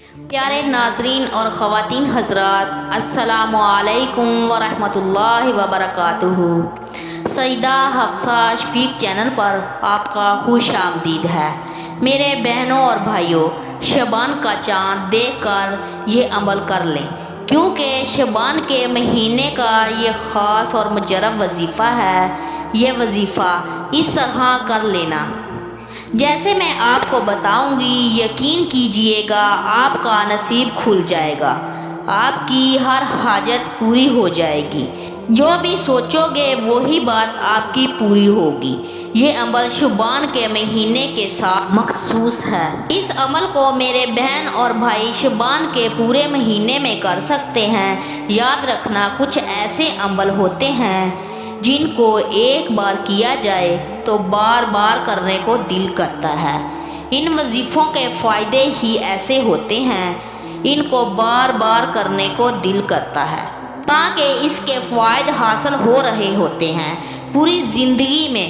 پیارے ناظرین اور خواتین حضرات، السلام علیکم ورحمۃ اللہ وبرکاتہ۔ سیدہ حفصہ شفیق چینل پر آپ کا خوش آمدید ہے۔ میرے بہنوں اور بھائیوں، شعبان کا چاند دیکھ کر یہ عمل کر لیں، کیونکہ شعبان کے مہینے کا یہ خاص اور مجرب وظیفہ ہے۔ یہ وظیفہ اس طرح کر لینا جیسے میں آپ کو بتاؤں گی۔ یقین کیجئے گا آپ کا نصیب کھل جائے گا، آپ کی ہر حاجت پوری ہو جائے گی، جو بھی سوچو گے وہی بات آپ کی پوری ہوگی۔ یہ عمل شعبان کے مہینے کے ساتھ مخصوص ہے۔ اس عمل کو میرے بہن اور بھائی شعبان کے پورے مہینے میں کر سکتے ہیں۔ یاد رکھنا، کچھ ایسے عمل ہوتے ہیں جن کو ایک بار کیا جائے تو بار بار کرنے کو دل کرتا ہے۔ ان وظیفوں کے فائدے ہی ایسے ہوتے ہیں، ان کو بار بار کرنے کو دل کرتا ہے، تاکہ اس کے فوائد حاصل ہو رہے ہوتے ہیں پوری زندگی میں۔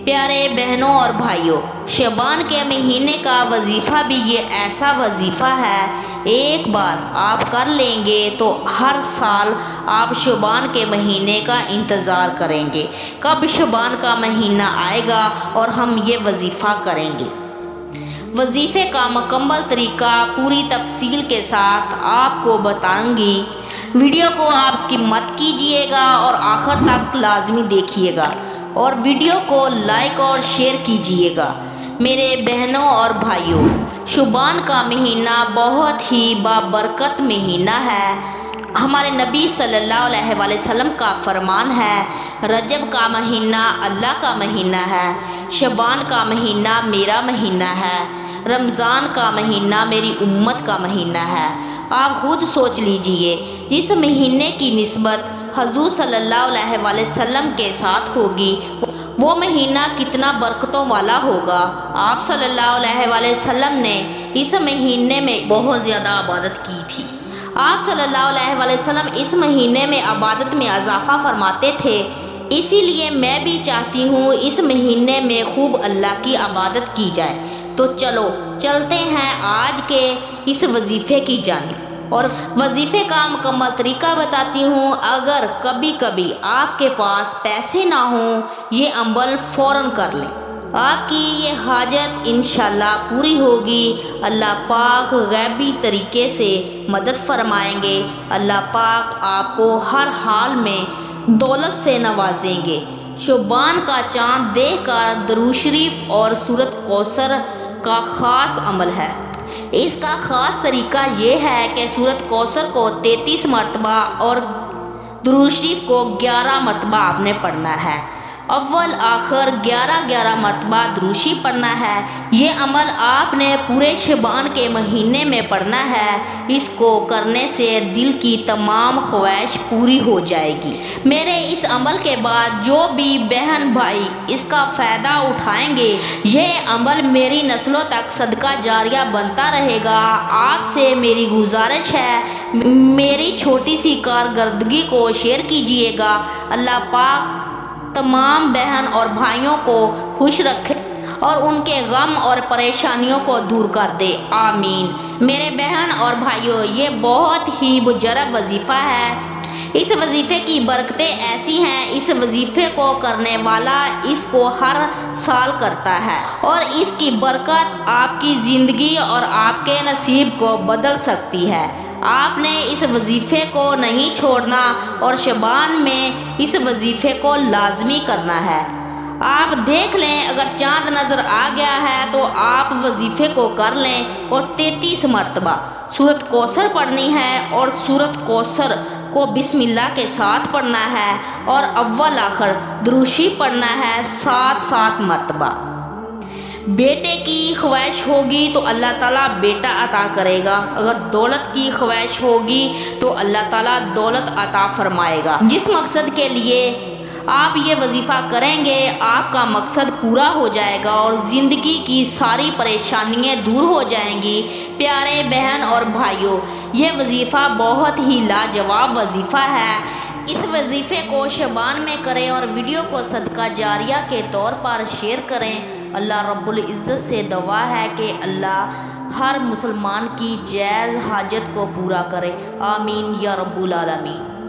پیارے بہنوں اور بھائیوں، شعبان کے مہینے کا وظیفہ بھی یہ ایسا وظیفہ ہے، ایک بار آپ کر لیں گے تو ہر سال آپ شعبان کے مہینے کا انتظار کریں گے، کب شعبان کا مہینہ آئے گا اور ہم یہ وظیفہ کریں گے۔ وظیفے کا مکمل طریقہ پوری تفصیل کے ساتھ آپ کو بتاؤں گی۔ ویڈیو کو آپ سکپ مت کیجیے گا اور آخر تک لازمی دیکھیے گا، اور ویڈیو کو لائک اور شیئر کیجیے گا۔ میرے بہنوں اور بھائیوں، شعبان کا مہینہ بہت ہی بابرکت مہینہ ہے۔ ہمارے نبی صلی اللہ علیہ وآلہ وسلم کا فرمان ہے، رجب کا مہینہ اللہ کا مہینہ ہے، شعبان کا مہینہ میرا مہینہ ہے، رمضان کا مہینہ میری امت کا مہینہ ہے۔ آپ خود سوچ لیجئے، جس مہینے کی نسبت حضور صلی اللہ علیہ وآلہ وسلم کے ساتھ ہوگی، وہ مہینہ کتنا برکتوں والا ہوگا۔ آپ صلی اللہ علیہ وآلہ وسلم نے اس مہینے میں بہت زیادہ عبادت کی تھی۔ آپ صلی اللہ علیہ وآلہ وسلم اس مہینے میں عبادت میں اضافہ فرماتے تھے، اسی لیے میں بھی چاہتی ہوں اس مہینے میں خوب اللہ کی عبادت کی جائے۔ تو چلو چلتے ہیں آج کے اس وظیفے کی جانب، اور وظیفے کا مکمل طریقہ بتاتی ہوں۔ اگر کبھی کبھی آپ کے پاس پیسے نہ ہوں، یہ عمل فوراً کر لیں، آپ کی یہ حاجت انشاءاللہ پوری ہوگی۔ اللہ پاک غیبی طریقے سے مدد فرمائیں گے، اللہ پاک آپ کو ہر حال میں دولت سے نوازیں گے۔ شعبان کا چاند دیکھ کر درود شریف اور سورۃ کوثر کا خاص عمل ہے۔ اس کا خاص طریقہ یہ ہے کہ سورۃ کوثر کو 33 مرتبہ اور درود شریف کو 11 مرتبہ آپ نے پڑھنا ہے۔ اول آخر 11 مرتبہ درود شریف پڑھنا ہے۔ یہ عمل آپ نے پورے شعبان کے مہینے میں پڑھنا ہے۔ اس کو کرنے سے دل کی تمام خواہش پوری ہو جائے گی۔ میرے اس عمل کے بعد جو بھی بہن بھائی اس کا فائدہ اٹھائیں گے، یہ عمل میری نسلوں تک صدقہ جاریہ بنتا رہے گا۔ آپ سے میری گزارش ہے، میری چھوٹی سی کارکردگی کو شیئر کیجیے گا۔ اللہ پاک تمام بہن اور بھائیوں کو خوش رکھے اور ان کے غم اور پریشانیوں کو دور کر دے، آمین۔ میرے بہن اور بھائیوں، یہ بہت ہی مجرب وظیفہ ہے۔ اس وظیفے کی برکتیں ایسی ہیں، اس وظیفے کو کرنے والا اس کو ہر سال کرتا ہے، اور اس کی برکت آپ کی زندگی اور آپ کے نصیب کو بدل سکتی ہے۔ آپ نے اس وظیفے کو نہیں چھوڑنا اور شعبان میں اس وظیفے کو لازمی کرنا ہے۔ آپ دیکھ لیں، اگر چاند نظر آ گیا ہے تو آپ وظیفے کو کر لیں، اور 33 مرتبہ سورۃ کوثر پڑھنی ہے، اور سورۃ کوثر کو بسم اللہ کے ساتھ پڑھنا ہے، اور اول آخر درود شریف پڑھنا ہے 7 مرتبہ۔ بیٹے کی خواہش ہوگی تو اللہ تعالیٰ بیٹا عطا کرے گا، اگر دولت کی خواہش ہوگی تو اللہ تعالیٰ دولت عطا فرمائے گا۔ جس مقصد کے لیے آپ یہ وظیفہ کریں گے، آپ کا مقصد پورا ہو جائے گا اور زندگی کی ساری پریشانیاں دور ہو جائیں گی۔ پیارے بہن اور بھائیوں، یہ وظیفہ بہت ہی لاجواب وظیفہ ہے۔ اس وظیفے کو شعبان میں کریں اور ویڈیو کو صدقہ جاریہ کے طور پر شیئر کریں۔ اللہ رب العزت سے دعا ہے کہ اللہ ہر مسلمان کی جائز حاجت کو پورا کرے، آمین یا رب العالمین۔